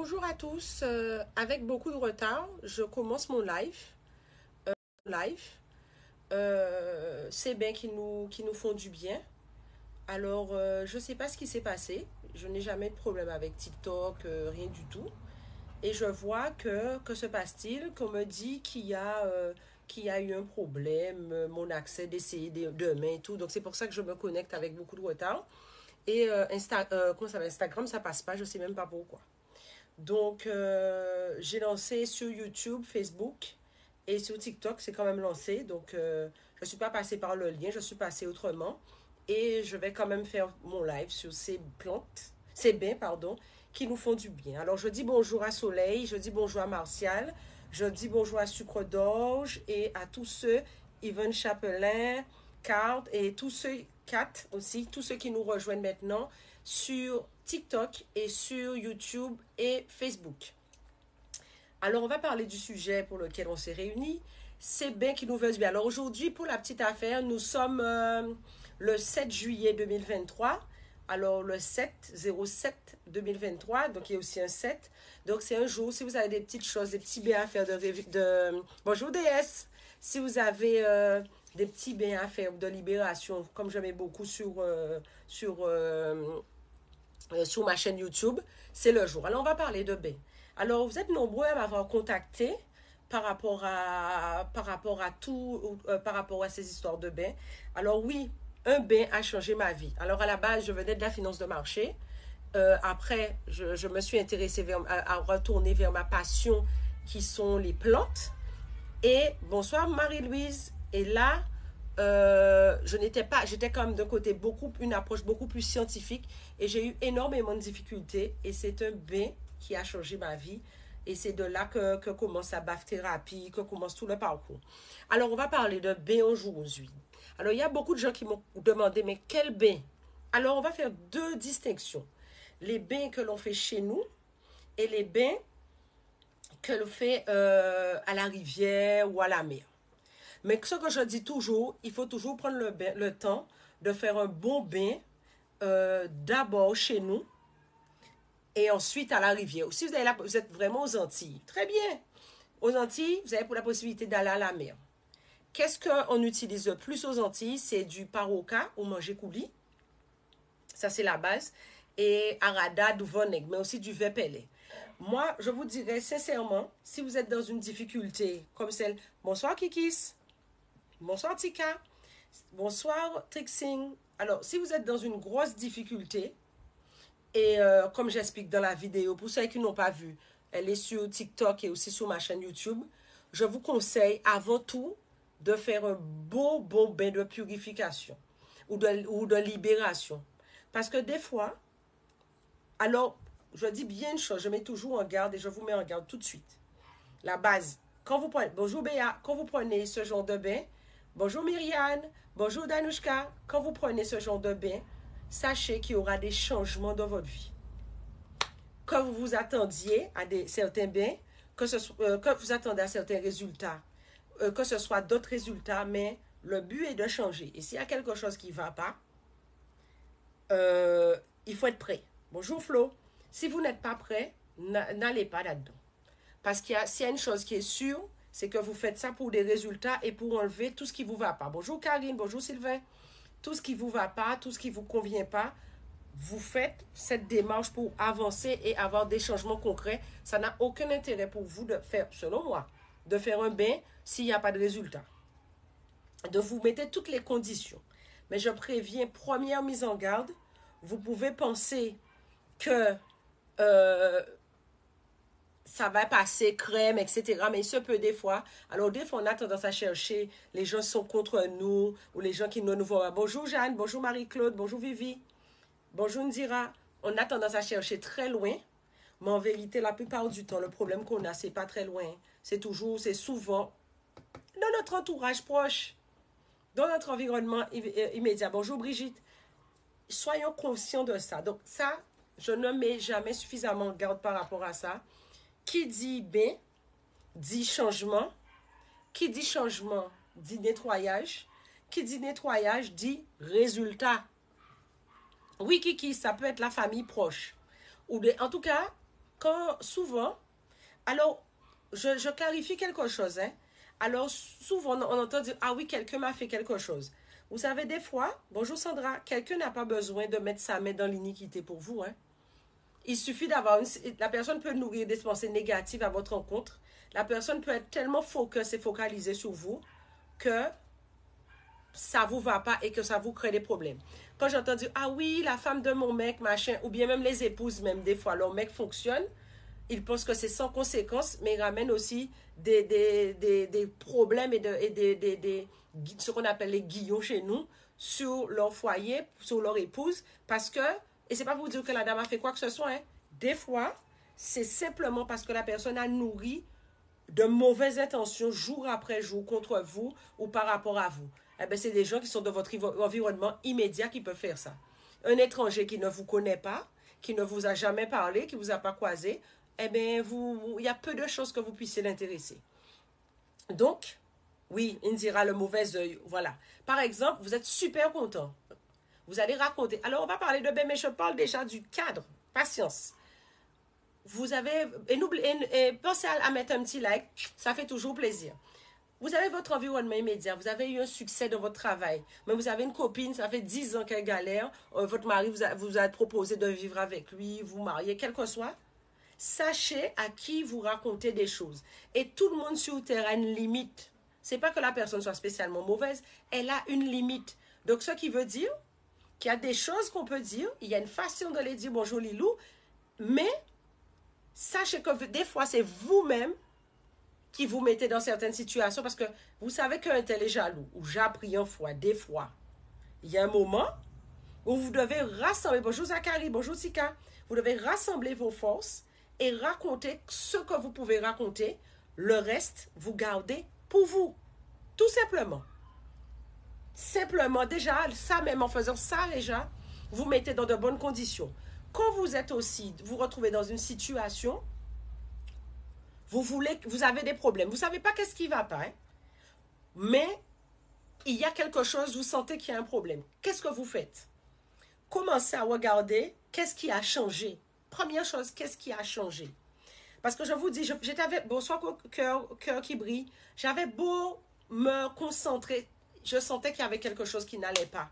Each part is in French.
Bonjour à tous. Avec beaucoup de retard, je commence mon live. Live. C'est bien qui nous font du bien. Alors, je ne sais pas ce qui s'est passé. Je n'ai jamais de problème avec TikTok, rien du tout. Et je vois que se passe-t-il? Qu'on me dit qu'il y a eu un problème, mon accès d'essayer demain et tout. Donc, c'est pour ça que je me connecte avec beaucoup de retard. Et comment ça va, Instagram, ça passe pas, je ne sais même pas pourquoi. Donc, j'ai lancé sur YouTube, Facebook et sur TikTok, c'est quand même lancé. Donc, je ne suis pas passée par le lien, je suis passée autrement. Et je vais quand même faire mon live sur ces plantes, ces bains, pardon, qui nous font du bien. Alors, je dis bonjour à Soleil, je dis bonjour à Martial, je dis bonjour à Sucre d'Orge et à tous ceux, Yvonne Chapelain, Card et tous ceux, Kat aussi, tous ceux qui nous rejoignent maintenant sur TikTok et sur YouTube et Facebook. Alors, on va parler du sujet pour lequel on s'est réunis. C'est bien qui nous veut bien. Alors, aujourd'hui, pour la petite affaire, nous sommes le 7 juillet 2023. Alors, le 7/07/2023, donc il y a aussi un 7. Donc, c'est un jour, si vous avez des petites choses, des petits biens à faire Bonjour DS! Si vous avez des petits biens à faire de libération, comme je mets beaucoup sur ma chaîne YouTube, c'est le jour. Alors, on va parler de bain. Alors, vous êtes nombreux à m'avoir contacté par rapport à ces histoires de bain. Alors, oui, un bain a changé ma vie. Alors, à la base, je venais de la finance de marché. Après, je me suis intéressée à retourner vers ma passion qui sont les plantes. Et bonsoir Marie-Louise. Et là, j'étais quand même d'un côté une approche beaucoup plus scientifique et j'ai eu énormément de difficultés et c'est un bain qui a changé ma vie et c'est de là que commence la bath thérapie, que commence tout le parcours. Alors on va parler de bain aujourd'hui. Alors il y a beaucoup de gens qui m'ont demandé mais quel bain? Alors on va faire deux distinctions. Les bains que l'on fait chez nous et les bains que l'on fait à la rivière ou à la mer. Mais ce que je dis toujours, il faut toujours prendre le temps de faire un bon bain d'abord chez nous et ensuite à la rivière. Si vous êtes vraiment aux Antilles, très bien. Aux Antilles, vous avez pour la possibilité d'aller à la mer. Qu'est-ce qu'on utilise le plus aux Antilles? C'est du paroka ou manger coulis. Ça, c'est la base. Et arada ou vinaigre, mais aussi du vin pelé. Moi, je vous dirais sincèrement, si vous êtes dans une difficulté comme celle... Bonsoir Kikis. Bonsoir Tika. Bonsoir Trixing. Alors, si vous êtes dans une grosse difficulté, et comme j'explique dans la vidéo, pour ceux qui n'ont pas vu, elle est sur TikTok et aussi sur ma chaîne YouTube, je vous conseille avant tout de faire un bon bain de purification ou de libération. Parce que des fois, alors, je dis bien une chose, je mets toujours en garde et je vous mets en garde tout de suite. La base, quand vous prenez, bonjour Béa, quand vous prenez ce genre de bain, bonjour Myriane, bonjour Danushka, quand vous prenez ce genre de bain, sachez qu'il y aura des changements dans votre vie. Quand vous vous attendiez à certains bains, que vous attendez à certains résultats, que ce soit d'autres résultats, mais le but est de changer. Et s'il y a quelque chose qui ne va pas, il faut être prêt. Bonjour Flo. Si vous n'êtes pas prêt, n'allez pas là-dedans. Parce s'il y a une chose qui est sûre, c'est que vous faites ça pour des résultats et pour enlever tout ce qui ne vous va pas. Bonjour Karine, bonjour Sylvain. Tout ce qui ne vous va pas, tout ce qui ne vous convient pas, vous faites cette démarche pour avancer et avoir des changements concrets. Ça n'a aucun intérêt pour vous de faire, selon moi, de faire un bain s'il n'y a pas de résultat. De vous mettre toutes les conditions. Mais je préviens, première mise en garde, vous pouvez penser que ça va passer crème, etc. Mais il se peut des fois. Alors, des fois, on a tendance à chercher. Les gens sont contre nous ou les gens qui ne nous voient pas. Bonjour Jeanne, bonjour Marie-Claude, bonjour Vivi, bonjour Ndira. On a tendance à chercher très loin. Mais en vérité, la plupart du temps, le problème qu'on a, c'est pas très loin. C'est souvent dans notre entourage proche, dans notre environnement immédiat. Bonjour Brigitte. Soyons conscients de ça. Donc ça, je ne mets jamais suffisamment en garde par rapport à ça. Qui dit bain, dit changement. Qui dit changement, dit nettoyage. Qui dit nettoyage, dit résultat. Oui, Kiki, ça peut être la famille proche. En tout cas, quand souvent, alors, je clarifie quelque chose, hein. Alors, souvent, on entend dire, ah oui, quelqu'un m'a fait quelque chose. Vous savez, des fois, bonjour Sandra, quelqu'un n'a pas besoin de mettre sa main dans l'iniquité pour vous, hein. Il suffit d'avoir une... La personne peut nourrir des pensées négatives à votre rencontre. La personne peut être tellement focus et focalisée sur vous que ça vous va pas et que ça vous crée des problèmes. Quand j'entends dire, ah oui, la femme de mon mec, machin, ou bien même les épouses, même des fois, leur mec fonctionne, ils pensent que c'est sans conséquence, mais ils ramènent aussi des problèmes et ce qu'on appelle les guillons chez nous sur leur foyer, sur leur épouse, parce que, et c'est pas pour dire que la dame a fait quoi que ce soit, hein, des fois, c'est simplement parce que la personne a nourri de mauvaises intentions jour après jour contre vous ou par rapport à vous. Eh bien, c'est des gens qui sont dans votre environnement immédiat qui peuvent faire ça. Un étranger qui ne vous connaît pas, qui ne vous a jamais parlé, qui ne vous a pas croisé, eh bien, il y a peu de chances que vous puissiez l'intéresser. Donc, oui, il dira le mauvais œil. Voilà. Par exemple, vous êtes super content. Vous allez raconter. Alors, on va parler de mais je parle déjà du cadre. Patience. Vous avez, et pensez à mettre un petit like, ça fait toujours plaisir. Vous avez votre environnement immédiat, vous avez eu un succès dans votre travail, mais vous avez une copine, ça fait 10 ans qu'elle galère, votre mari vous a proposé de vivre avec lui, vous mariez, quel que soit. Sachez à qui vous racontez des choses. Et tout le monde sur Terre a une limite. C'est pas que la personne soit spécialement mauvaise, elle a une limite. Donc, ce qui veut dire qu'il y a des choses qu'on peut dire, il y a une façon de les dire, bonjour Lilou, mais sachez que des fois, c'est vous-même qui vous mettez dans certaines situations parce que vous savez qu'un tel est jaloux ou j'ai appris une fois, des fois. Il y a un moment où vous devez rassembler, bonjour Zachary, bonjour Sika, vous devez rassembler vos forces et raconter ce que vous pouvez raconter. Le reste, vous gardez pour vous. Tout simplement. Simplement, déjà, ça même en faisant ça déjà, vous mettez dans de bonnes conditions. Quand vous êtes aussi, vous retrouvez dans une situation, vous avez des problèmes. Vous ne savez pas qu'est-ce qui ne va pas, hein? Mais il y a quelque chose, vous sentez qu'il y a un problème. Qu'est-ce que vous faites? Commencez à regarder qu'est-ce qui a changé. Première chose, qu'est-ce qui a changé? Parce que je vous dis, j'étais avec, bonsoir cœur qui brille, j'avais beau me concentrer, je sentais qu'il y avait quelque chose qui n'allait pas.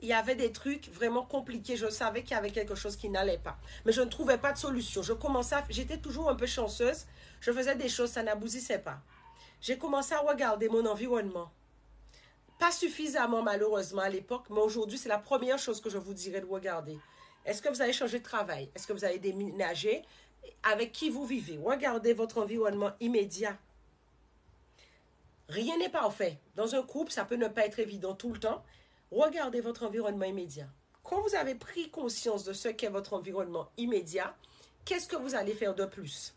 Il y avait des trucs vraiment compliqués, je savais qu'il y avait quelque chose qui n'allait pas. Mais je ne trouvais pas de solution. J'étais toujours un peu chanceuse, je faisais des choses, ça n'aboutissait pas. J'ai commencé à regarder mon environnement. Pas suffisamment malheureusement à l'époque, mais aujourd'hui, c'est la première chose que je vous dirais de regarder. Est-ce que vous avez changé de travail? Est-ce que vous avez déménagé? Avec qui vous vivez? Regardez votre environnement immédiat. Rien n'est parfait. Dans un couple, ça peut ne pas être évident tout le temps. Regardez votre environnement immédiat. Quand vous avez pris conscience de ce qu'est votre environnement immédiat, qu'est-ce que vous allez faire de plus?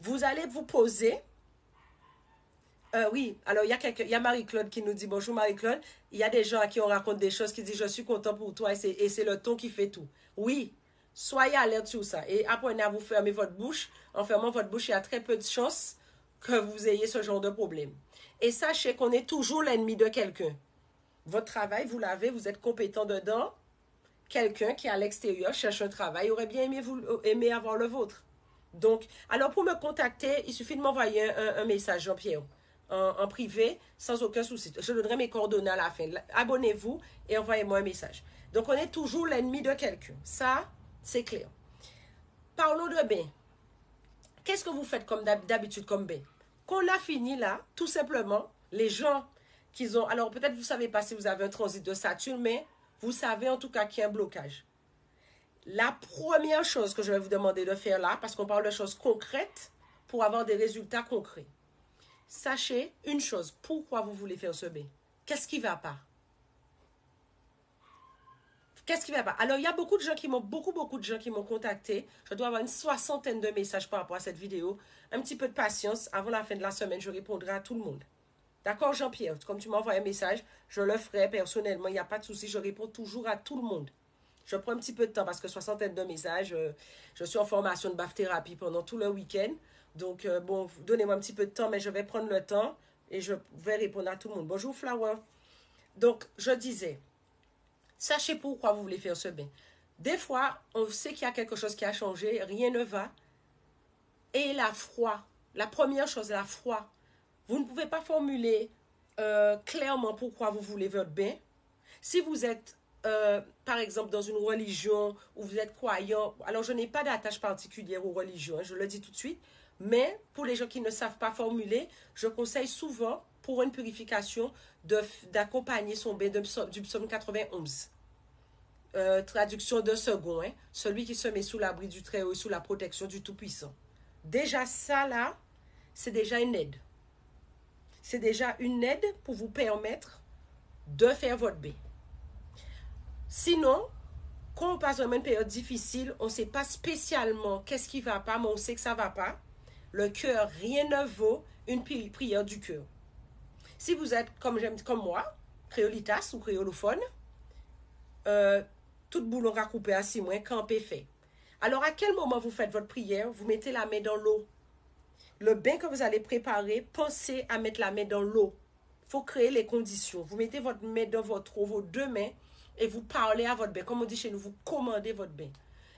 Vous allez vous poser... oui, alors il y a Marie-Claude qui nous dit, bonjour Marie-Claude, il y a des gens à qui on raconte des choses qui disent, je suis content pour toi et c'est le ton qui fait tout. Oui, soyez alerte sur ça et apprenez à vous fermer votre bouche. En fermant votre bouche, il y a très peu de chances que vous ayez ce genre de problème. Et sachez qu'on est toujours l'ennemi de quelqu'un. Votre travail, vous l'avez, vous êtes compétent dedans. Quelqu'un qui est à l'extérieur cherche un travail aurait bien aimé avoir le vôtre. Donc, alors pour me contacter, il suffit de m'envoyer un message, Jean-Pierre, en privé, sans aucun souci. Je donnerai mes coordonnées à la fin. Abonnez-vous et envoyez-moi un message. Donc, on est toujours l'ennemi de quelqu'un. Ça, c'est clair. Parlons de bain. Qu'est-ce que vous faites comme d'habitude comme bain? Qu'on a fini là, tout simplement, les gens qui ont... Alors, peut-être vous ne savez pas si vous avez un transit de Saturne, mais vous savez en tout cas qu'il y a un blocage. La première chose que je vais vous demander de faire là, parce qu'on parle de choses concrètes pour avoir des résultats concrets. Sachez une chose, pourquoi vous voulez faire ce bain? Qu'est-ce qui ne va pas? Qu'est-ce qui ne va pas? Alors, il y a beaucoup de gens qui m'ont, beaucoup de gens qui m'ont contacté. Je dois avoir une 60aine de messages par rapport à cette vidéo. Un petit peu de patience. Avant la fin de la semaine, je répondrai à tout le monde. D'accord, Jean-Pierre? Comme tu m'envoies un message, je le ferai personnellement. Il n'y a pas de souci. Je réponds toujours à tout le monde. Je prends un petit peu de temps parce que 60aine de messages, je suis en formation de BAF-thérapie pendant tout le week-end. Donc, bon, donnez-moi un petit peu de temps, mais je vais prendre le temps et je vais répondre à tout le monde. Bonjour, Flower. Donc, je disais, sachez pourquoi vous voulez faire ce bain. Des fois, on sait qu'il y a quelque chose qui a changé, rien ne va. Et la foi, la première chose, la foi. Vous ne pouvez pas formuler clairement pourquoi vous voulez votre bien. Si vous êtes, par exemple, dans une religion où vous êtes croyant, alors je n'ai pas d'attache particulière aux religions, hein, je le dis tout de suite, mais pour les gens qui ne savent pas formuler, je conseille souvent, pour une purification, d'accompagner son bien du psaume 91. Traduction de second, hein, celui qui se met sous l'abri du Très-Haut et sous la protection du Tout-Puissant. Déjà ça là, c'est déjà une aide. C'est déjà une aide pour vous permettre de faire votre bien. Sinon, quand on passe vraiment une période difficile, on ne sait pas spécialement qu'est-ce qui ne va pas, mais on sait que ça ne va pas. Le cœur, rien ne vaut une prière du cœur. Si vous êtes comme moi, créolitas ou créolophone, tout boulot racoupé à 6 mois, campé fait. Alors, à quel moment vous faites votre prière? Vous mettez la main dans l'eau. Le bain que vous allez préparer, pensez à mettre la main dans l'eau. Il faut créer les conditions. Vous mettez votre main dans votre eau, vos deux mains, et vous parlez à votre bain. Comme on dit chez nous, vous commandez votre bain.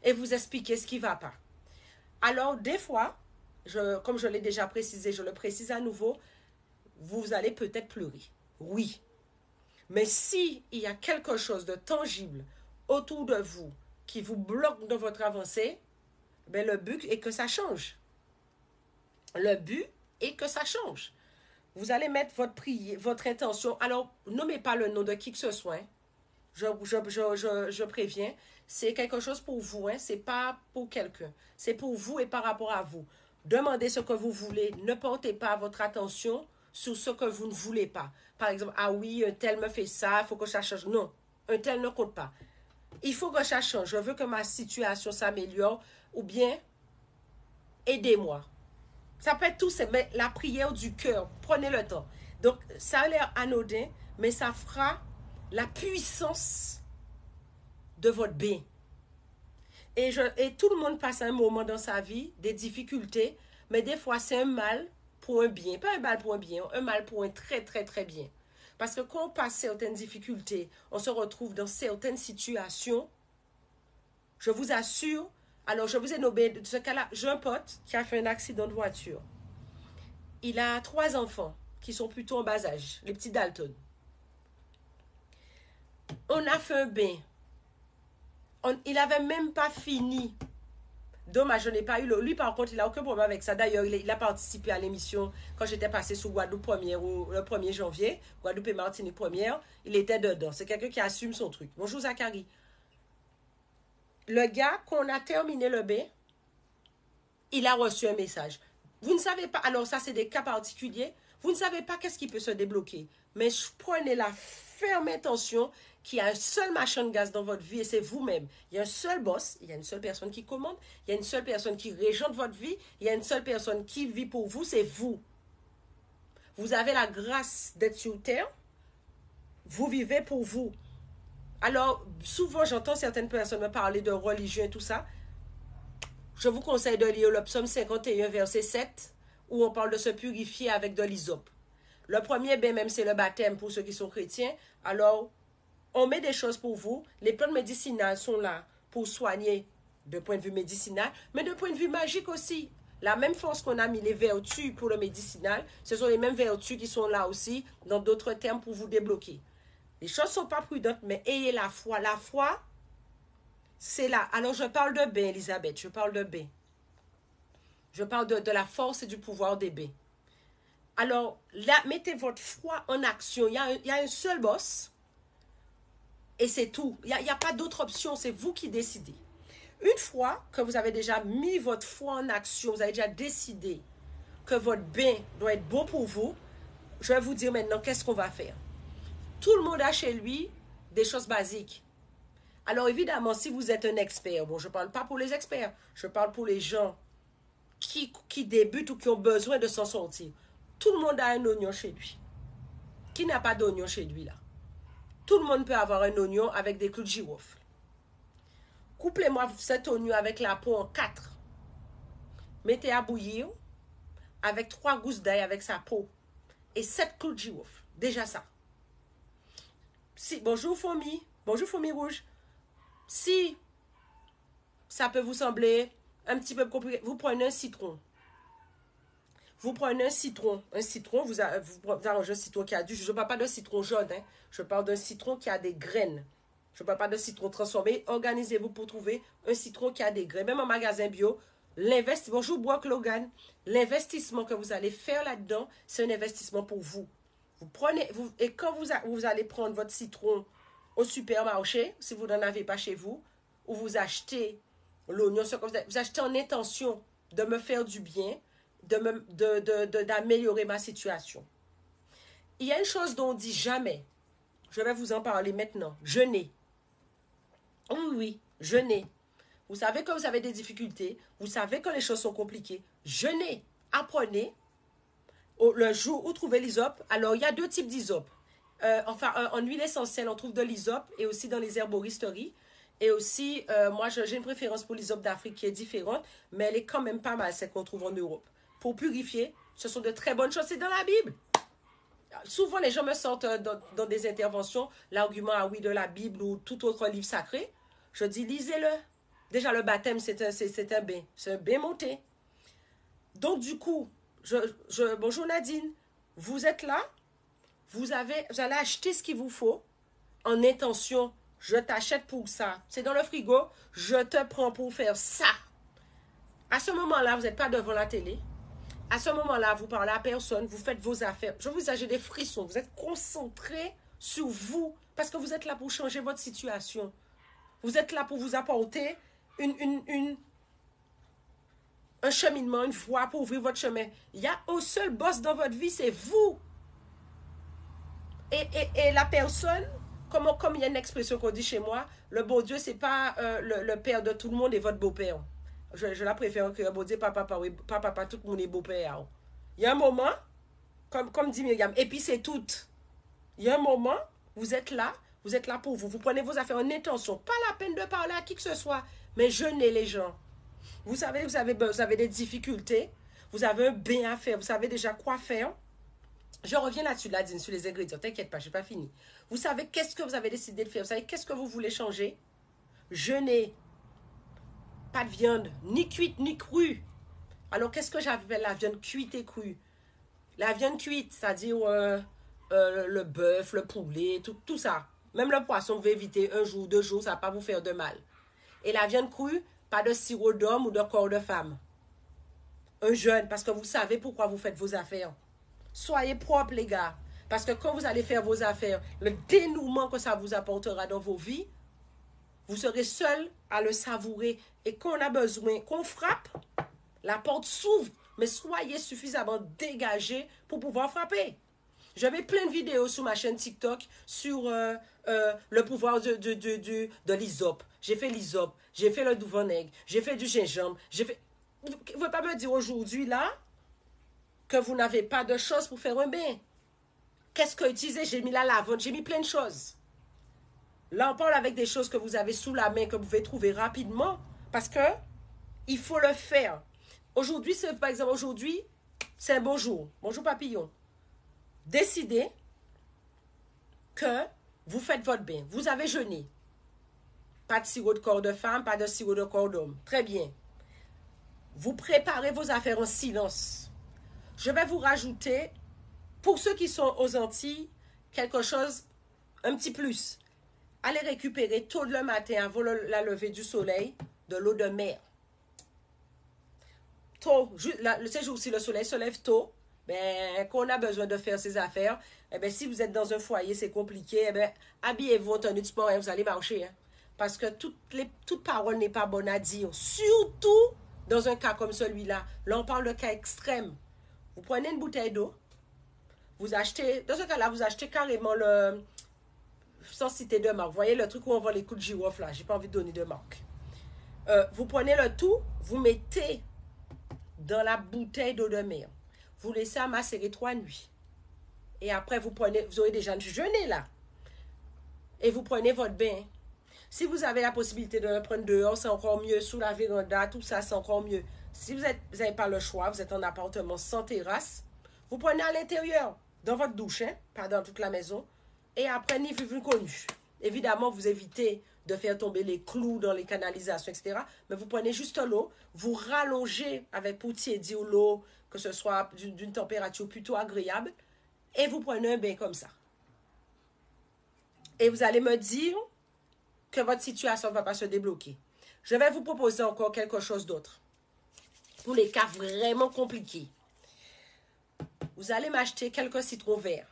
Et vous expliquez ce qui ne va pas. Alors, des fois, comme je l'ai déjà précisé, je le précise à nouveau, vous allez peut-être pleurer. Oui. Mais s'il y a quelque chose de tangible autour de vous qui vous bloque dans votre avancée, ben le but est que ça change. Le but est que ça change. Vous allez mettre votre prière, votre intention. Alors, nommez pas le nom de qui que ce soit. Hein. Je préviens. C'est quelque chose pour vous. Hein. Ce n'est pas pour quelqu'un. C'est pour vous et par rapport à vous. Demandez ce que vous voulez. Ne portez pas votre attention sur ce que vous ne voulez pas. Par exemple, ah oui, un tel me fait ça, il faut que ça change. Non, un tel ne compte pas. Il faut que ça change. Je veux que ma situation s'améliore. Ou bien, aidez-moi. Ça peut être tout, mais la prière du cœur. Prenez le temps. Donc, ça a l'air anodin, mais ça fera la puissance de votre bien. Et tout le monde passe un moment dans sa vie, des difficultés, mais des fois, c'est un mal pour un bien. Pas un mal pour un bien, un mal pour un très, très, très bien. Parce que quand on passe certaines difficultés, on se retrouve dans certaines situations, je vous assure, alors je vous ai nommé, de ce cas-là, j'ai un pote qui a fait un accident de voiture. Il a 3 enfants qui sont plutôt en bas âge, les petits Dalton. On a fait un bain. Il n'avait même pas fini. Dommage, je n'ai pas eu lui par contre, il n'a aucun problème avec ça. D'ailleurs, il a participé à l'émission quand j'étais passée sous Guadeloupe première le 1er janvier. Guadeloupe et Martinique première. Il était dedans. C'est quelqu'un qui assume son truc. Bonjour Zachary. Le gars, qu'on a terminé le bain, il a reçu un message. Vous ne savez pas, alors ça c'est des cas particuliers, vous ne savez pas qu'est-ce qui peut se débloquer. Mais prenez la ferme intention qu'il y a un seul machin de gaz dans votre vie et c'est vous-même. Il y a un seul boss, il y a une seule personne qui commande, il y a une seule personne qui régente votre vie, il y a une seule personne qui vit pour vous, c'est vous. Vous avez la grâce d'être sur terre, vous vivez pour vous. Alors, souvent j'entends certaines personnes me parler de religion et tout ça. Je vous conseille de lire le psaume 51, verset 7, où on parle de se purifier avec de l'hysope. Le premier, ben même, c'est le baptême pour ceux qui sont chrétiens. Alors, on met des choses pour vous. Les plantes médicinales sont là pour soigner de point de vue médicinal, mais de point de vue magique aussi. La même force qu'on a mis les vertus pour le médicinal, ce sont les mêmes vertus qui sont là aussi, dans d'autres termes, pour vous débloquer. Les choses ne sont pas prudentes, mais ayez la foi. La foi, c'est là. Alors, je parle de bain, Elisabeth. Je parle de bain. Je parle de la force et du pouvoir des bains. Alors, là, mettez votre foi en action. Il y a un seul boss. Et c'est tout. Il n'y a pas d'autre option. C'est vous qui décidez. Une fois que vous avez déjà mis votre foi en action, vous avez déjà décidé que votre bain doit être bon pour vous, je vais vous dire maintenant qu'est-ce qu'on va faire. Tout le monde a chez lui des choses basiques. Alors évidemment, si vous êtes un expert, bon, je ne parle pas pour les experts, je parle pour les gens qui débutent ou qui ont besoin de s'en sortir. Tout le monde a un oignon chez lui. Qui n'a pas d'oignon chez lui là? Tout le monde peut avoir un oignon avec des clous de girofle. Couplez-moi cet oignon avec la peau en 4. Mettez à bouillir avec 3 gousses d'ail avec sa peau et 7 clous de girofle. Déjà ça. Si, bonjour fourmi rouge. Si ça peut vous sembler un petit peu compliqué. Vous prenez un citron. Vous prenez un citron. Un citron, vous arrangez un citron qui a du jus. Je ne parle pas d'un citron jaune. Hein. Je parle d'un citron qui a des graines. Je ne parle pas de citron transformé. Organisez-vous pour trouver un citron qui a des graines. Même en magasin bio, l'investissement, bonjour Brock Logan, l'investissement que vous allez faire là-dedans, c'est un investissement pour vous. Vous prenez, et quand vous allez prendre votre citron au supermarché, si vous n'en avez pas chez vous, ou vous achetez l'oignon, vous achetez en intention de me faire du bien, d'améliorer ma situation. Il y a une chose dont on ne dit jamais, je vais vous en parler maintenant, jeûner. Oui, oui, jeûner. Vous savez que vous avez des difficultés, vous savez que les choses sont compliquées, jeûnez, apprenez. Le jour où trouver l'hysope, alors il y a deux types d'hysope. En huile essentielle, on trouve de l'hysope et aussi dans les herboristeries. Et aussi, moi, j'ai une préférence pour l'hysope d'Afrique qui est différente, mais elle est quand même pas mal, celle qu'on trouve en Europe. Pour purifier, ce sont de très bonnes choses, c'est dans la Bible. Souvent, les gens me sortent dans des interventions l'argument, ah oui, de la Bible ou tout autre livre sacré. Je dis, lisez-le. Déjà, le baptême, c'est un bain. C'est un bain monté. Donc, du coup, bonjour Nadine, vous êtes là, vous allez acheter ce qu'il vous faut en intention. Je t'achète pour ça. C'est dans le frigo, je te prends pour faire ça. À ce moment-là, vous n'êtes pas devant la télé. À ce moment-là, vous parlez à personne, vous faites vos affaires. Je vous ai des frissons. Vous êtes concentré sur vous parce que vous êtes là pour changer votre situation. Vous êtes là pour vous apporter un cheminement, une voie pour ouvrir votre chemin. Il y a un seul boss dans votre vie, c'est vous. Et la personne, comme il y a une expression qu'on dit chez moi, le bon Dieu, c'est pas le père de tout le monde et votre beau-père. Je la préfère que bon Dieu, papa, tout le monde est beau-père. Il y a un moment, comme dit Myriam, et puis c'est tout. Il y a un moment, vous êtes là pour vous. Vous prenez vos affaires en intention. Pas la peine de parler à qui que ce soit, mais jeûnez les gens. Vous savez, vous avez des difficultés, vous avez un bain à faire, vous savez déjà quoi faire. Je reviens là-dessus, Nadine, sur les ingrédients. T'inquiète pas, je n'ai pas fini. Vous savez qu'est-ce que vous avez décidé de faire. Vous savez qu'est-ce que vous voulez changer. Jeûner. Pas de viande, ni cuite, ni crue. Alors, qu'est-ce que j'appelle la viande cuite et crue? La viande cuite, c'est-à-dire le bœuf, le poulet, tout ça. Même le poisson, vous pouvez éviter 1 jour, 2 jours, ça ne va pas vous faire de mal. Et la viande crue, pas de sirop d'homme ou de corps de femme. Un jeûne, parce que vous savez pourquoi vous faites vos affaires. Soyez propres, les gars. Parce que quand vous allez faire vos affaires, le dénouement que ça vous apportera dans vos vies, vous serez seul à le savourer. Et quand on a besoin, qu'on frappe, la porte s'ouvre. Mais soyez suffisamment dégagés pour pouvoir frapper. Je mets plein de vidéos sur ma chaîne TikTok sur le pouvoir de l'hysope. J'ai fait l'hysope, j'ai fait le vinaigre, j'ai fait du gingembre. Vous ne pouvez pas me dire aujourd'hui, là, que vous n'avez pas de choses pour faire un bain. Qu'est-ce que utiliser? J'ai mis la lavande, j'ai mis plein de choses. Là, on parle avec des choses que vous avez sous la main, que vous pouvez trouver rapidement, parce que il faut le faire. Aujourd'hui, par exemple, aujourd'hui, c'est un bon jour. Bonjour papillon. Décidez que vous faites votre bain. Vous avez jeûné. Pas de sirop de corps de femme, pas de sirop de corps d'homme. Très bien. Vous préparez vos affaires en silence. Je vais vous rajouter, pour ceux qui sont aux Antilles, quelque chose, un petit plus. Allez récupérer tôt le matin, avant la levée du soleil, de l'eau de mer. Tôt, ces jours-ci, le soleil se lève tôt. Ben, quand on a besoin de faire ses affaires, eh ben, si vous êtes dans un foyer, c'est compliqué, eh ben, habillez-vous en tenue de sport et vous allez marcher. Hein. Parce que toute parole n'est pas bonne à dire. Surtout dans un cas comme celui-là. Là, on parle de cas extrême. Vous prenez une bouteille d'eau, vous achetez, dans ce cas-là, vous achetez carrément le, sans citer de marque, vous voyez le truc où on vend les coups de girofle là, j'ai pas envie de donner de marque. Vous prenez le tout, vous mettez dans la bouteille d'eau de mer. Vous laissez macérer 3 nuits. Et après, vous aurez déjà jeûné là. Et vous prenez votre bain. Si vous avez la possibilité de le prendre dehors, c'est encore mieux. Sous la véranda, tout ça, c'est encore mieux. Si vous n'avez pas le choix, vous êtes en appartement sans terrasse, vous prenez à l'intérieur, dans votre douche, hein, pas dans toute la maison. Et après, ni vu connu. Évidemment, vous évitez de faire tomber les clous dans les canalisations, etc. Mais vous prenez juste l'eau, vous rallongez avec pour tiédir l'eau, que ce soit d'une température plutôt agréable, et vous prenez un bain comme ça. Et vous allez me dire que votre situation ne va pas se débloquer. Je vais vous proposer encore quelque chose d'autre. Pour les cas vraiment compliqués. Vous allez m'acheter quelques citrons verts.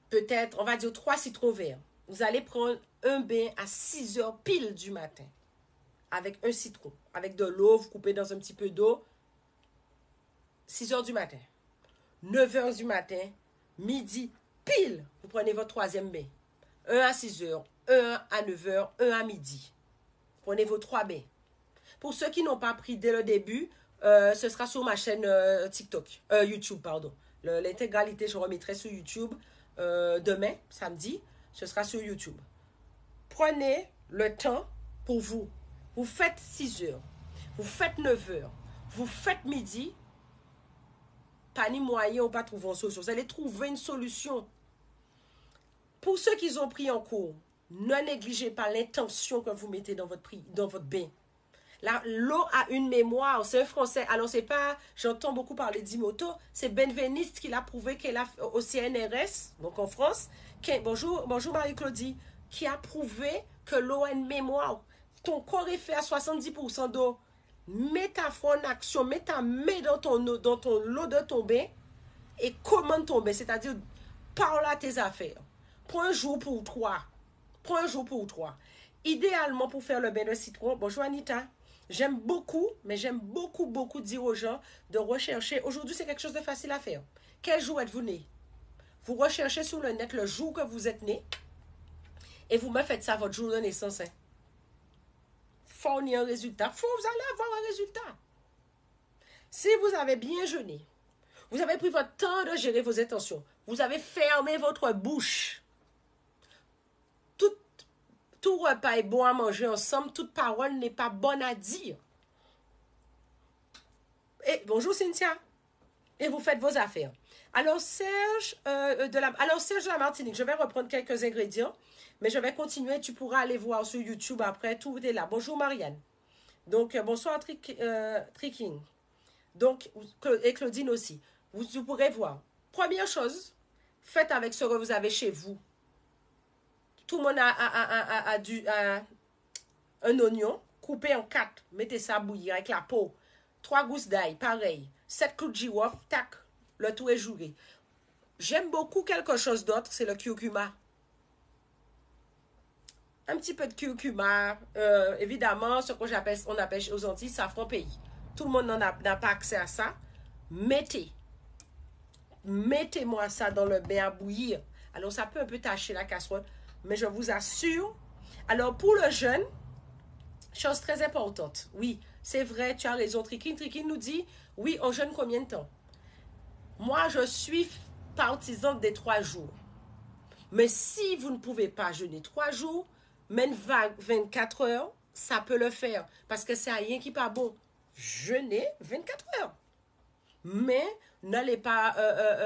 Peut-être, on va dire 3 citrons verts. Vous allez prendre un bain à 6 heures pile du matin. Avec un citron. Avec de l'eau, vous coupez dans un petit peu d'eau. 6 heures du matin. 9 heures du matin. Midi pile. Vous prenez votre troisième bain. Un à 6 heures. Un à 9 heures. Un à midi. Prenez vos 3 bains. Pour ceux qui n'ont pas pris dès le début, ce sera sur ma chaîne YouTube, pardon. L'intégralité, je remettrai sur YouTube demain, samedi. Ce sera sur YouTube. Prenez le temps pour vous. Vous faites 6 heures. Vous faites 9 heures. Vous faites midi. Pas ni moyen ou pas trouver une solution. Vous allez trouver une solution. Pour ceux qui ont pris en cours, ne négligez pas l'intention que vous mettez dans votre bain. L'eau a une mémoire, c'est un français. Alors, c'est pas, j'entends beaucoup parler d'Imoto, c'est Benveniste qui l'a prouvé qu'elle a au CNRS, donc en France. Bonjour Marie-Claudie, qui a prouvé que l'eau a une mémoire. Ton corps est fait à 70% d'eau. Mets ta foi en action, mets ta main dans l'eau de ton bain et commande ton bain, c'est-à-dire parle à tes affaires. Prends un jour pour 3. Prends un jour pour 3. Idéalement, pour faire le bain de citron, bonjour Anita. J'aime beaucoup, mais j'aime beaucoup dire aux gens de rechercher. Aujourd'hui, c'est quelque chose de facile à faire. Quel jour êtes-vous né? Vous recherchez sur le net le jour que vous êtes né et vous me faites ça votre jour de naissance. Hein. Fournir un résultat. Vous allez avoir un résultat. Si vous avez bien jeûné, vous avez pris votre temps de gérer vos intentions, vous avez fermé votre bouche. Tout repas est bon à manger ensemble. Toute parole n'est pas bonne à dire. Et bonjour Cynthia. Et vous faites vos affaires. Alors Serge de la Martinique, je vais reprendre quelques ingrédients, mais je vais continuer. Tu pourras aller voir sur YouTube après. Tout est là. Bonjour Marianne. Donc bonsoir Tricking. Donc et Claudine aussi. Vous pourrez voir. Première chose, faites avec ce que vous avez chez vous. Tout le monde a un oignon coupé en 4. Mettez ça à bouillir avec la peau. 3 gousses d'ail, pareil. 7 clous de girofle, tac. Le tout est joué. J'aime beaucoup quelque chose d'autre, c'est le curcuma. Un petit peu de curcuma. Évidemment, ce qu'on appelle aux Antilles safran pays. Tout le monde n'a pas accès à ça. Mettez-moi ça dans le bain à bouillir. Alors, ça peut un peu tacher la casserole. Mais je vous assure, alors pour le jeûne, chose très importante, oui, c'est vrai, tu as raison, Trikin nous dit, oui, on jeûne combien de temps? Moi, je suis partisane des 3 jours. Mais si vous ne pouvez pas jeûner 3 jours, même 24 heures, ça peut le faire. Parce que c'est rien qui n'est pas bon. Jeûnez 24 heures. Mais n'allez pas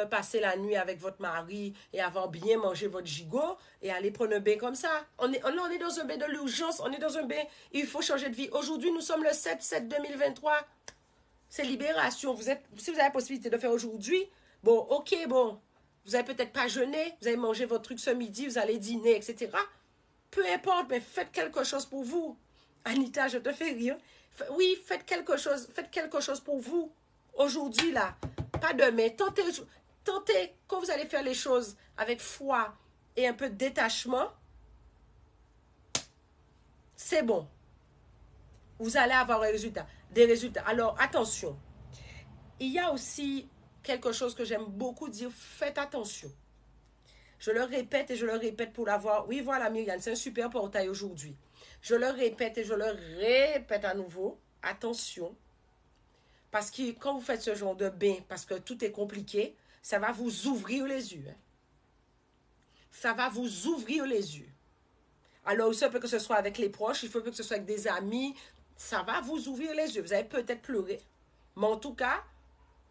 passer la nuit avec votre mari et avoir bien mangé votre gigot et aller prendre un bain comme ça. On est dans un bain de l'urgence, on est dans un bain, il faut changer de vie. Aujourd'hui, nous sommes le 7/7/2023. C'est libération. Si vous avez la possibilité de faire aujourd'hui, bon, ok, bon, vous n'avez peut-être pas jeûné, vous avez mangé votre truc ce midi, vous allez dîner, etc. Peu importe, mais faites quelque chose pour vous. Anita, je te fais rire. Oui, faites quelque chose pour vous. Aujourd'hui, là, pas demain. Tentez, quand vous allez faire les choses avec foi et un peu de détachement, c'est bon. Vous allez avoir des résultats. Alors, attention. Il y a aussi quelque chose que j'aime beaucoup dire. Faites attention. Je le répète et je le répète pour l'avoir. Oui, voilà, Myriam, c'est un super portail aujourd'hui. Je le répète et je le répète à nouveau. Attention. Parce que quand vous faites ce genre de bain, parce que tout est compliqué, ça va vous ouvrir les yeux. Hein. Ça va vous ouvrir les yeux. Alors, il se peut que ce soit avec les proches, il faut que ce soit avec des amis. Ça va vous ouvrir les yeux. Vous allez peut-être pleurer. Mais en tout cas,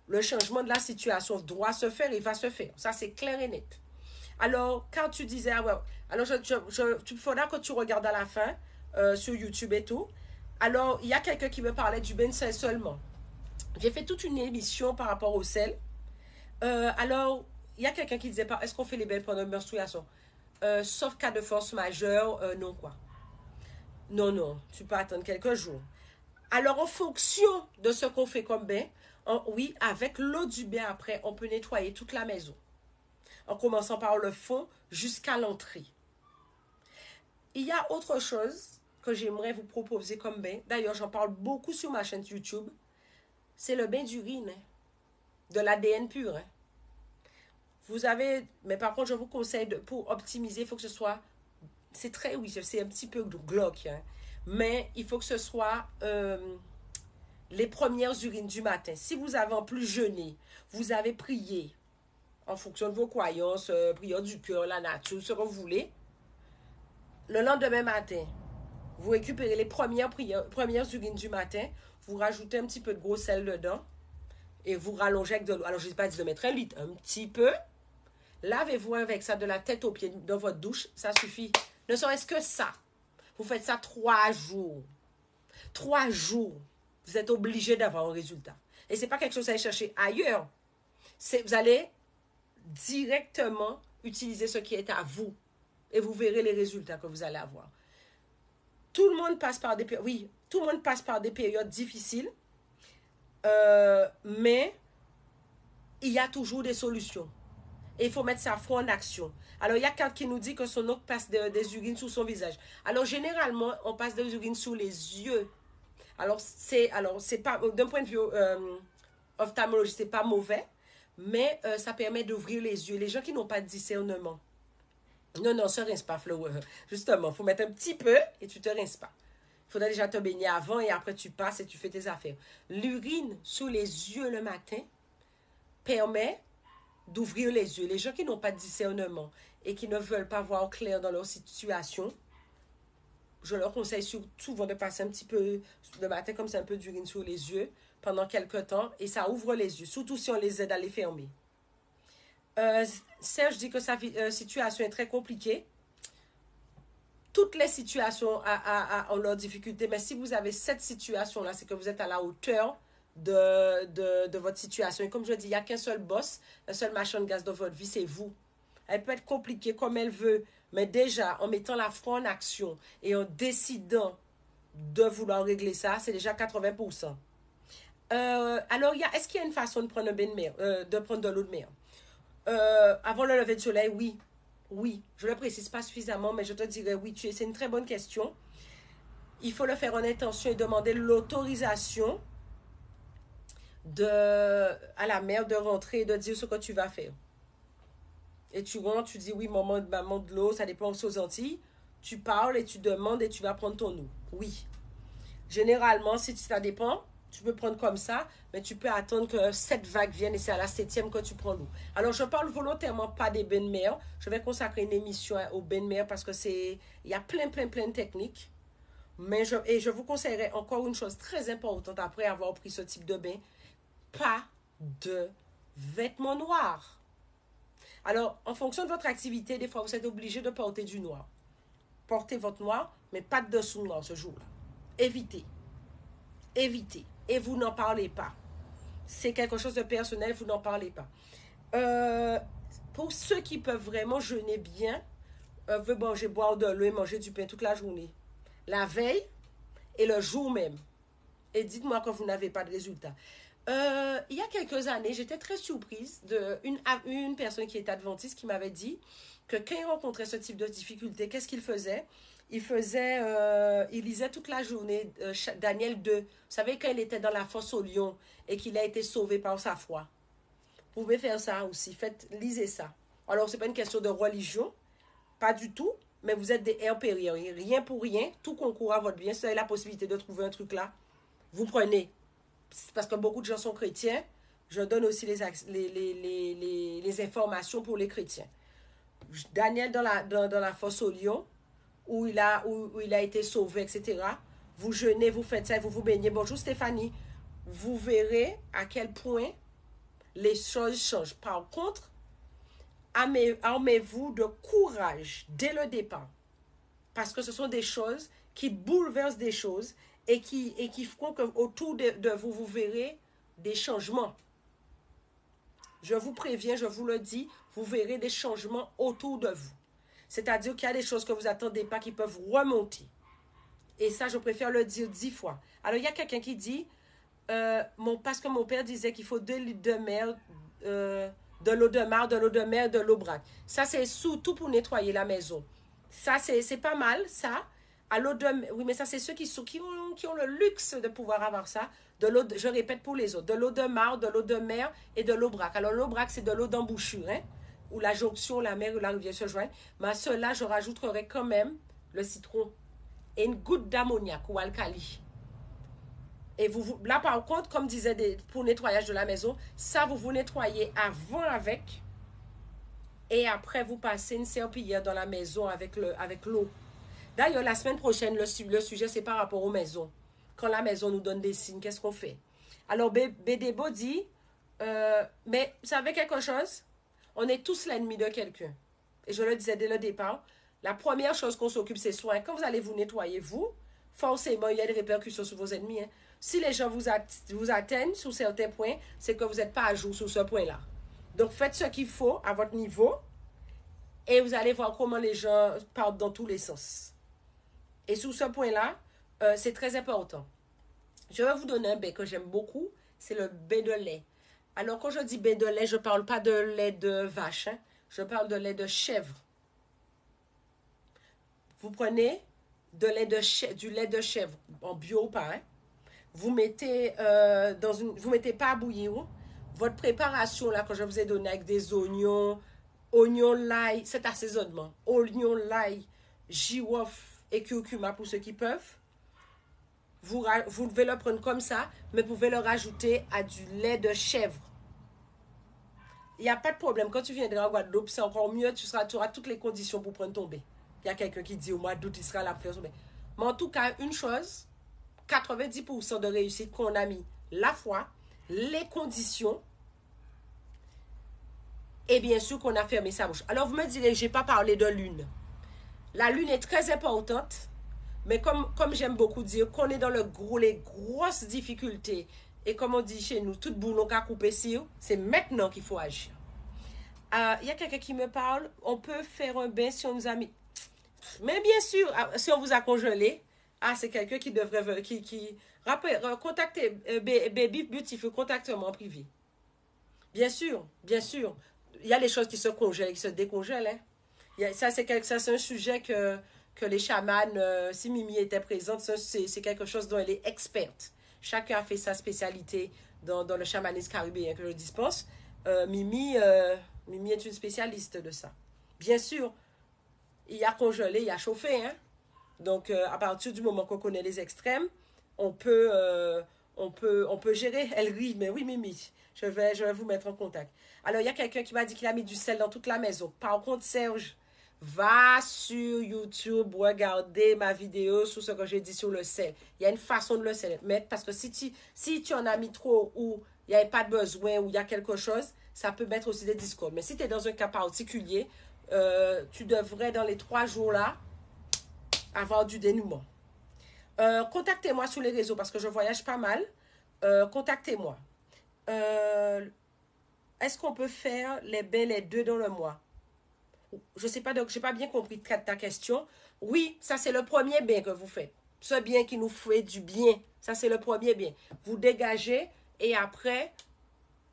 le changement de la situation doit se faire et va se faire. Ça, c'est clair et net. Alors, quand tu disais, ah ouais, alors tu faudra que tu regardes à la fin sur YouTube et tout. Alors, il y a quelqu'un qui me parlait du bain de sel seulement. J'ai fait toute une émission par rapport au sel. Alors, il y a quelqu'un qui disait, est-ce qu'on fait les bains pendant une menstruation? Sauf cas de force majeure, non quoi. Non, non, tu peux attendre quelques jours. Alors, en fonction de ce qu'on fait comme bain, oui, avec l'eau du bain après, on peut nettoyer toute la maison. En commençant par le fond jusqu'à l'entrée. Il y a autre chose que j'aimerais vous proposer comme bain. D'ailleurs, j'en parle beaucoup sur ma chaîne YouTube. C'est le bain d'urine, hein, de l'ADN pur. Hein. Vous avez, mais par contre, je vous conseille, pour optimiser, il faut que ce soit, c'est très, oui, c'est un petit peu glauque, hein, mais il faut que ce soit les premières urines du matin. Si vous avez en plus jeûné, vous avez prié, en fonction de vos croyances, prière du cœur, la nature, ce que vous voulez, le lendemain matin, vous récupérez les premières urines du matin, vous rajoutez un petit peu de gros sel dedans et vous rallongez avec de l'eau. Alors, je ne sais pas de mettre un litre, un petit peu. Lavez-vous avec ça de la tête aux pieds dans votre douche, ça suffit. Ne serait-ce que ça. Vous faites ça 3 jours. 3 jours. Vous êtes obligé d'avoir un résultat. Et ce n'est pas quelque chose à aller chercher ailleurs. Vous allez directement utiliser ce qui est à vous. Et vous verrez les résultats que vous allez avoir. Tout le monde passe par des périodes, oui, tout le monde passe par des périodes difficiles, mais il y a toujours des solutions. Et il faut mettre sa foi en action. Alors, il y a quelqu'un qui nous dit que son oncle passe des urines sous son visage. Alors, généralement, on passe des urines sous les yeux. Alors, c'est pas, d'un point de vue ophtalmologique, c'est pas mauvais, mais ça permet d'ouvrir les yeux. Les gens qui n'ont pas de discernement. Non, non, se rince pas, Flower. Justement, il faut mettre un petit peu et tu te rinces pas. Il faudrait déjà te baigner avant et après tu passes et tu fais tes affaires. L'urine sous les yeux le matin permet d'ouvrir les yeux. Les gens qui n'ont pas de discernement et qui ne veulent pas voir clair dans leur situation, je leur conseille souvent de passer un petit peu le matin comme ça, un peu d'urine sur les yeux pendant quelques temps et ça ouvre les yeux, surtout si on les aide à les fermer. Serge dit que sa situation est très compliquée. Toutes les situations ont leurs difficultés, mais si vous avez cette situation-là, c'est que vous êtes à la hauteur de votre situation. Et comme je dis, il n'y a qu'un seul boss, un seul machin de gaz dans votre vie, c'est vous. Elle peut être compliquée comme elle veut, mais déjà, en mettant la foi en action et en décidant de vouloir régler ça, c'est déjà 80%. Alors, est-ce qu'il y a une façon de prendre un bain de mer, de prendre de l'eau de mer? Avant le lever du soleil, oui. Oui, je ne le précise pas suffisamment, mais je te dirais oui, c'est une très bonne question. Il faut le faire en intention et demander l'autorisation à la mère de rentrer et de dire ce que tu vas faire. Et tu rentres, tu dis oui, maman de l'eau, ça dépend aux Antilles. Tu parles et tu demandes et tu vas prendre ton eau. Oui. Généralement, si ça dépend, tu peux prendre comme ça, mais tu peux attendre que 7 vagues viennent et c'est à la 7e que tu prends l'eau. Alors, je parle volontairement pas des bains de mer. Je vais consacrer une émission aux bains de mer parce que il y a plein de techniques. Mais je vous conseillerais encore une chose très importante après avoir pris ce type de bain. Pas de vêtements noirs. Alors, en fonction de votre activité, des fois, vous êtes obligé de porter du noir. Portez votre noir, mais pas de dessous noir ce jour-là. Évitez. Évitez. Et vous n'en parlez pas. C'est quelque chose de personnel, vous n'en parlez pas. Pour ceux qui peuvent vraiment jeûner bien, veulent manger, boire de l'eau et manger du pain toute la journée. La veille et le jour même. Et dites-moi quand vous n'avez pas de résultat. Il y a quelques années, j'étais très surprise d'une personne qui est adventiste qui m'avait dit que quand il rencontrait ce type de difficulté, qu'est-ce qu'il faisait? Il lisait toute la journée Daniel 2. Vous savez, quand il était dans la fosse au lion et qu'il a été sauvé par sa foi. Vous pouvez faire ça aussi. Lisez ça. Alors, ce n'est pas une question de religion. Pas du tout. Mais vous êtes des airs périlleux. Rien pour rien. Tout concourt à votre bien. Si vous avez la possibilité de trouver un truc là, vous prenez. Parce que beaucoup de gens sont chrétiens. Je donne aussi les informations pour les chrétiens. Daniel dans la fosse au lion, où il a été sauvé, etc. Vous jeûnez, vous faites ça, vous vous baignez. Bonjour Stéphanie. Vous verrez à quel point les choses changent. Par contre, armez-vous de courage dès le départ. Parce que ce sont des choses qui bouleversent des choses et qui feront qu'autour de vous, vous verrez des changements. Je vous préviens, je vous le dis, vous verrez des changements autour de vous. C'est-à-dire qu'il y a des choses que vous n'attendez pas qui peuvent remonter. Et ça, je préfère le dire 10 fois. Alors, il y a quelqu'un qui dit, parce que mon père disait qu'il faut 2 litres de mer, de l'eau de mar, de l'eau de mer, de l'eau braque. Ça, c'est surtout pour nettoyer la maison. Ça, c'est pas mal, ça. À l'eau de, oui, mais ça, c'est ceux qui ont le luxe de pouvoir avoir ça. Je répète pour les autres, de l'eau de mar, de l'eau de mer et de l'eau braque. Alors, l'eau braque, c'est de l'eau d'embouchure, hein, où la jonction, la mer ou la rivière se joignent. Mais à cela, je rajouterai quand même le citron et une goutte d'ammoniac ou alcali. Et là, par contre, comme disait pour nettoyage de la maison, ça, vous nettoyez avant avec. Et après, vous passez une serpillière dans la maison avec l'eau. D'ailleurs, la semaine prochaine, le sujet, c'est par rapport aux maisons. Quand la maison nous donne des signes, qu'est-ce qu'on fait? Alors, Bédébo dit, mais vous savez quelque chose? On est tous l'ennemi de quelqu'un. Et je le disais dès le départ, la première chose qu'on s'occupe, c'est soin. Quand vous allez vous nettoyer, vous, forcément, il y a des répercussions sur vos ennemis. Hein. Si les gens vous atteignent sur certains points, c'est que vous n'êtes pas à jour sur ce point-là. Donc, faites ce qu'il faut à votre niveau et vous allez voir comment les gens partent dans tous les sens. Et sur ce point-là, c'est très important. Je vais vous donner un bain que j'aime beaucoup, c'est le bain de lait. Alors, quand je dis bain de lait, je ne parle pas de lait de vache, hein, je parle de lait de chèvre. Vous prenez du lait de chèvre, en bio ou pas, hein? Vous mettez vous mettez pas à bouillir. Votre préparation, là, que je vous ai donné avec des oignons, l'ail, cet assaisonnement, oignons, l'ail, girofle et curcuma pour ceux qui peuvent. Vous devez le prendre comme ça, mais vous pouvez le rajouter à du lait de chèvre. Il n'y a pas de problème. Quand tu viendras en Guadeloupe, c'est encore mieux. Tu auras toutes les conditions pour prendre ton bain. Il y a quelqu'un qui dit au mois d'août, il sera là pour faire son bain. Mais en tout cas, une chose, 90% de réussite qu'on a mis la foi, les conditions et bien sûr qu'on a fermé sa bouche. Alors vous me direz, je n'ai pas parlé de lune. La lune est très importante, mais comme j'aime beaucoup dire, qu'on est dans les grosses difficultés et comme on dit chez nous, tout boulot qu'a coupé sur, c'est maintenant qu'il faut agir. Il y a quelqu'un qui me parle, on peut faire un bain si on nous a mis... Mais bien sûr, si on vous a congelé, c'est quelqu'un qui devrait... contactez Baby Beautiful, contactez-moi en privé. Bien sûr, bien sûr. Il y a les choses qui se congèlent, qui se décongèlent. Hein. Ça, c'est un sujet que les chamans, si Mimi était présente, c'est quelque chose dont elle est experte. Chacun a fait sa spécialité dans le chamanisme caribéen que je dispense. Mimi est une spécialiste de ça. Bien sûr, il y a congelé, il y a chauffé. Hein? Donc, à partir du moment qu'on connaît les extrêmes, on peut gérer. Elle rit, mais oui, Mimi, je vais vous mettre en contact. Alors, il y a quelqu'un qui m'a dit qu'il a mis du sel dans toute la maison. Par contre, Serge, va sur YouTube, regardez ma vidéo sur ce que j'ai dit sur le sel. Il y a une façon de le mettre parce que si tu en as mis trop ou il n'y avait pas de besoin ou il y a quelque chose, ça peut mettre aussi des discordes. Mais si tu es dans un cas particulier, tu devrais, dans les 3 jours-là, avoir du dénouement. Contactez-moi sur les réseaux parce que je voyage pas mal. Contactez-moi. Est-ce qu'on peut faire les bains les 2 dans le mois? Je sais pas, donc j'ai pas bien compris ta question. Oui, ça c'est le premier bain que vous faites. Ce bien qui nous fait du bien. Ça c'est le premier bain. Vous dégagez et après,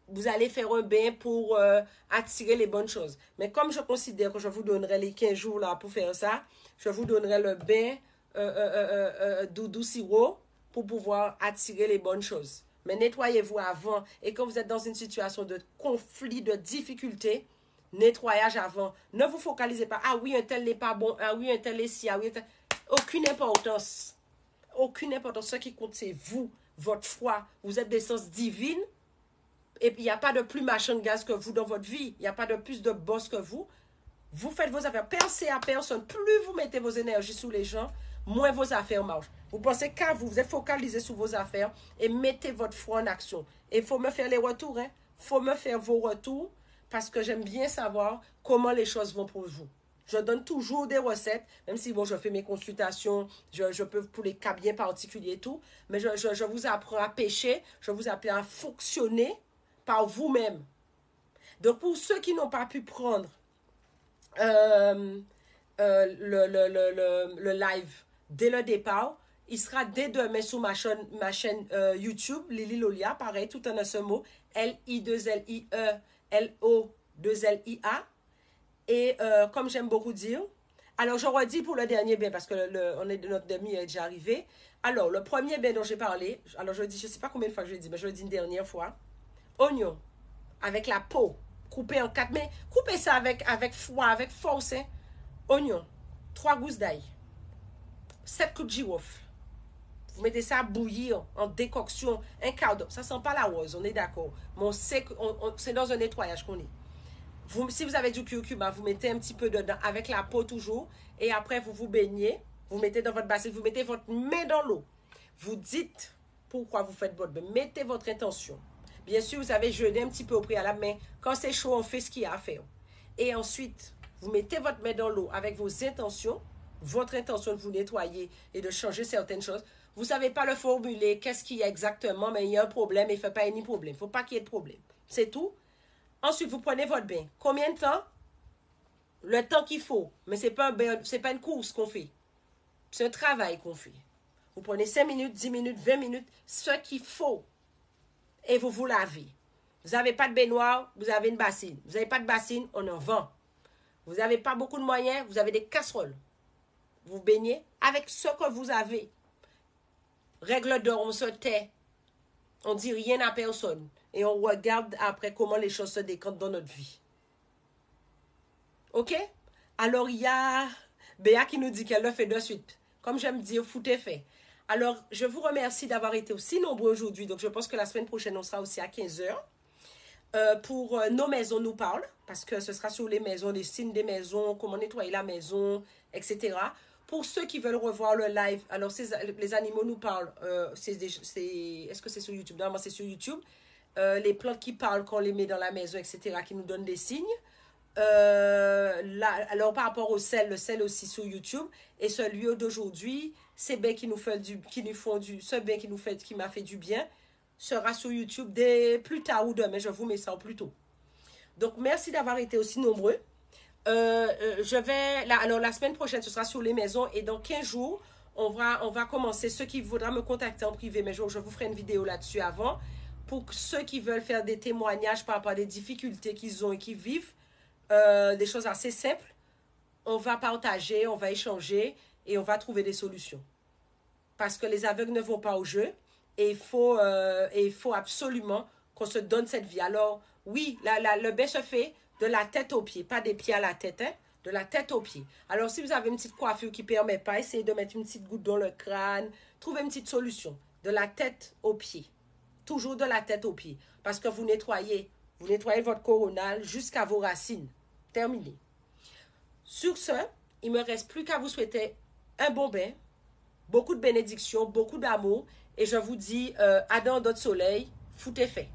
vous allez faire un bain pour attirer les bonnes choses. Mais comme je considère que je vous donnerai les 15 jours là pour faire ça, je vous donnerai le bain doudou sirop pour pouvoir attirer les bonnes choses. Mais nettoyez-vous avant. Et quand vous êtes dans une situation de conflit, de difficulté, nettoyage avant. Ne vous focalisez pas. Ah oui, un tel n'est pas bon. Ah oui, un tel est ci. Ah oui, un tel... Aucune importance. Aucune importance. Ce qui compte, c'est vous, votre foi. Vous êtes d'essence divine. Et puis, il n'y a pas de plus machin de gaz que vous dans votre vie. Il n'y a pas de plus de boss que vous. Vous faites vos affaires. Pensez à personne. Plus vous mettez vos énergies sous les gens, moins vos affaires marchent. Vous pensez qu'à vous. Vous êtes focalisé sur vos affaires et mettez votre foi en action. Et il faut me faire les retours. Il faut me faire vos retours. parce que j'aime bien savoir comment les choses vont pour vous. Je donne toujours des recettes, même si bon, je fais mes consultations, je peux pour les cas bien particuliers et tout, mais je vous apprends à pêcher, je vous apprends à fonctionner par vous-même. Donc, pour ceux qui n'ont pas pu prendre le live dès le départ, il sera dès demain sur ma chaîne YouTube, Lily Lolia, pareil, tout en un seul mot, L-I-2-L-I-E-L-O-2-L-I-A. Et comme j'aime beaucoup dire, alors je redis pour le dernier bain, parce que notre demi est déjà arrivé. Alors, le premier bain dont j'ai parlé, alors je dis, je ne sais pas combien de fois je l'ai dit, mais je le dis une dernière fois. Oignon, avec la peau, coupé en 4, mais coupez ça avec foi, avec force. Hein. Oignon, 3 gousses d'ail, 7 coups de girofle. Vous mettez ça à bouillir en décoction, un quart d'heure. Ça sent pas la rose, on est d'accord. Mais c'est dans un nettoyage qu'on est. Si vous avez du curcuma, vous mettez un petit peu dedans, avec la peau toujours. Et après, vous vous baignez. Vous mettez dans votre bassin, vous mettez votre main dans l'eau. Vous dites pourquoi vous faites votre bain. Mettez votre intention. Bien sûr, vous avez jeûné un petit peu au préalable, mais quand c'est chaud, on fait ce qu'il y a à faire. Et ensuite, vous mettez votre main dans l'eau avec vos intentions, votre intention de vous nettoyer et de changer certaines choses. Vous ne savez pas le formuler, qu'est-ce qu'il y a exactement, mais il y a un problème et il ne fait pas any problème. Il ne faut pas qu'il y ait de problème. C'est tout. Ensuite, vous prenez votre bain. Combien de temps? Le temps qu'il faut. Mais ce n'est pas un bain, c'est pas une course qu'on fait. C'est un travail qu'on fait. Vous prenez 5 minutes, 10 minutes, 20 minutes, ce qu'il faut. Et vous vous lavez. Vous n'avez pas de baignoire, vous avez une bassine. Vous n'avez pas de bassine, on en vend. Vous n'avez pas beaucoup de moyens, vous avez des casseroles. Vous baignez avec ce que vous avez. Règle d'or, on se tait. On ne dit rien à personne. Et on regarde après comment les choses se décantent dans notre vie. OK? Alors, il y a Béa qui nous dit qu'elle le fait de suite. Comme j'aime dire, foot est fait. Alors, je vous remercie d'avoir été aussi nombreux aujourd'hui. Donc, je pense que la semaine prochaine, on sera aussi à 15 h. Pour Nos maisons nous parlent, parce que ce sera sur les maisons, les signes des maisons, comment nettoyer la maison, etc. Pour ceux qui veulent revoir le live, alors les animaux nous parlent, est-ce que c'est sur YouTube? Normalement, c'est sur YouTube. Les plantes qui parlent, qu'on les met dans la maison, etc., qui nous donnent des signes. Alors, par rapport au sel, le sel aussi sur YouTube. Et celui d'aujourd'hui, ces bains qui nous font ce bain qui m'a fait du bien, sera sur YouTube dès plus tard ou demain. Je vous mets ça au plus tôt. Donc, merci d'avoir été aussi nombreux. Alors, la semaine prochaine, ce sera sur les maisons. Et dans 15 jours, on va commencer. Ceux qui voudront me contacter en privé, mais je vous ferai une vidéo là-dessus avant. Pour ceux qui veulent faire des témoignages par rapport à des difficultés qu'ils ont et qu'ils vivent, des choses assez simples, on va partager, on va échanger et on va trouver des solutions. Parce que les aveugles ne vont pas au jeu et il faut absolument qu'on se donne cette vie. Alors, oui, le bain se fait de la tête aux pieds, pas des pieds à la tête, hein, de la tête aux pieds. Alors, si vous avez une petite coiffure qui ne permet pas, essayez de mettre une petite goutte dans le crâne, trouvez une petite solution, de la tête aux pieds. Toujours de la tête aux pieds. Parce que vous nettoyez votre coronal jusqu'à vos racines. Terminé. Sur ce, il ne me reste plus qu'à vous souhaiter un bon bain, beaucoup de bénédictions, beaucoup d'amour. Et je vous dis à dans d'autres soleils, foot est fait.